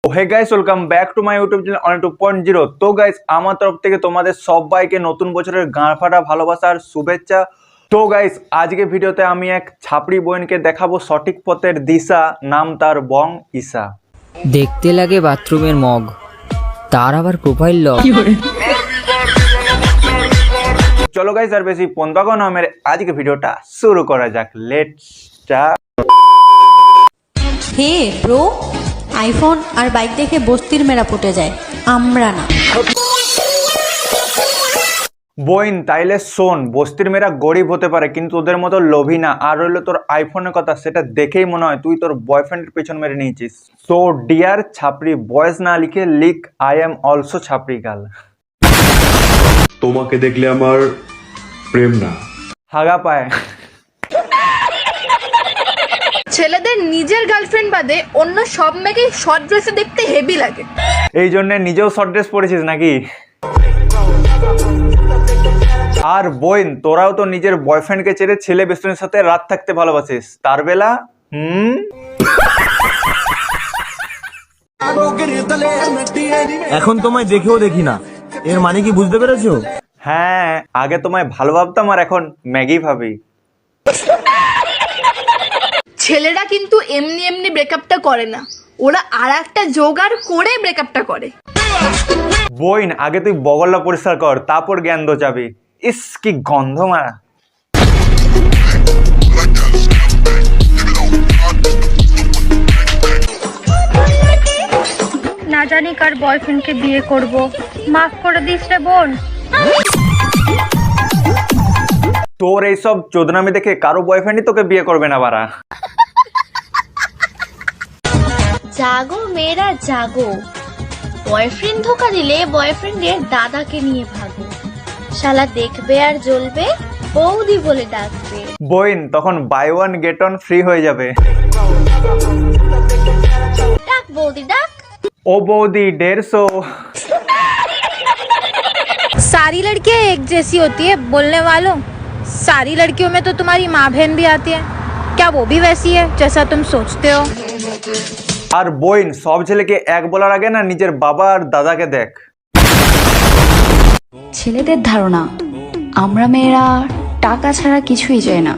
Hey guys, welcome back to my YouTube channel on 2.0। তো guys, আমার তরফ থেকে তোমাদের সবাইকে নতুন বছরের গাঁড় ফাটা ভালোবাসার শুভেচ্ছা। তো গাইস, আজকে ভিডিওতে আমি এক ছাপড়ি বোনকে দেখাবো সঠিক পথের দিশা। নাম তার বং ঈশা। দেখতে লাগে বাথরুমের মগ, তার আবার প্রোফাইল লক। চলো গাইস, আর বেশি পন্দাগো না মেরে আজকে ভিডিওটা শুরু করা যাক। Let's start. Hey bro, iPhone আর বাইক দেখে বস্তির মেয়েরা পটে যায়, আমরা না। বোন তাইলে শোন, বস্তির মেয়েরা গরিব হতে পারে কিন্তু ওদের মতো লোভী না। আর রইলো তোর আইফোনের কথা, সেটা দেখেই মনে হয় তুই তোর বয়ফ্রেন্ডের পেছন মেরে নিয়েছিস। সো ডিয়ার ছাপড়ি বয়েস না লিখে লিখ আই এম অলসো ছাপড়ি গার্ল। তোমাকে দেখলে আমার প্রেম না, হাগা পায়। ছেলেদের নিজের গার্লফ্রেন্ড বাদে অন্য সব মেয়েকে শর্ট ড্রেসে দেখতে হেভি লাগে। এই জন্য নিজেও শর্ট ড্রেস পরেছিস নাকি? আর বোন, তোরাও তো নিজের বয়ফ্রেন্ডকে ছেড়ে ছেলে বেস্টনের সাথে রাত থাকতে ভালোবাসিস, তার বেলা এখন তোমায় দেখেও দেখি না, এর মানে কি বুঝতে পেরেছো? হ্যাঁ, আগে তোমায় ভালো ভাবতাম আর এখন ম্যাগি ভাবি। ছেলেরা কিন্তু এমনি এমনি ব্রেকআপটা করে না, ওরা আর একটা জোগাড় করে ব্রেকআপটা করে। বোন, আগে তুই বগলটা পরিষ্কার কর, তারপর জ্ঞান দোচাবি। ইস কি গন্ধ মারা। না জানি কার বয়ফ্রেন্ডকে বিয়ে করব, মাফ করে দিস রে বোন। তোর এইসব চোদনামি দেখে কারো বয়ফ্রেন্ডই তোকে বিয়ে করবে না বারা। জাগো মেয়েরা জাগো, বয়ফ্রেন্ড ধোকা দিলে বয়ফ্রেন্ডের দাদাকে নিয়ে ভাগো, শালা দেখবে আর জ্বলবে, বৌদি বলে ডাকবে। বোন, তখন buy one get one free হয়ে যাবে। ডাক বৌদি ডাক। ও বৌদি 150। सारी लड़कियां एक जैसी होती है बोलने वालों, सारी लड़कियों में तो तुम्हारी माँ बहन भी आती है, क्या वो भी वैसी है जैसा तुम सोचते हो? আর বোন, সব ছেলেকে এক বলার আগে না নিজের বাবা আর দাদাকে দেখ। ছেলেদের ধারণা আমরা মেয়েরা টাকা ছাড়া কিছুই চাই না।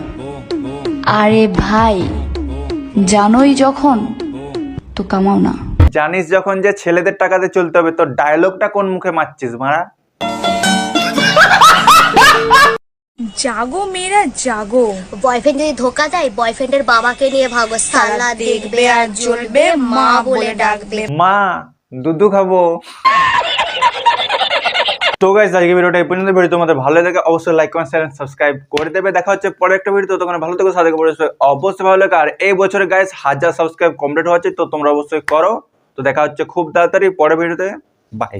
আরে ভাই, জানোই যখন তো কামাও না। জানিস যখন যে ছেলেদের টাকাতে চলতে হবে, তো ডায়লগটা কোন মুখে মারছিস মারা? জাগো মেয়েরা জাগো, বয়ফ্রেন্ড যদি ধোকা দেয় বয়ফ্রেন্ডের বাবাকে নিয়ে ভাগো, শালা দেখবে আর জ্বলবে, মা বলে ডাকবে। মা দুধু খাবো। তো গাইস, আজকে ভিডিওটা এই পর্যন্ত। ভিডিও তোমাদের ভালো লাগে অবশ্যই লাইক কমেন্ট শেয়ার সাবস্ক্রাইব করে দেবে। দেখা হচ্ছে পরে একটা ভিডিও। তখন ভালো থেকো, সাথে অবশ্যই ভালো লাগে। আর এই বছরে গাইস 1000 সাবস্ক্রাইব কমপ্লিট হচ্ছে, তো তোমরা অবশ্যই করো। তো দেখা হচ্ছে খুব তাড়াতাড়ি পরের ভিডিওতে। বাই।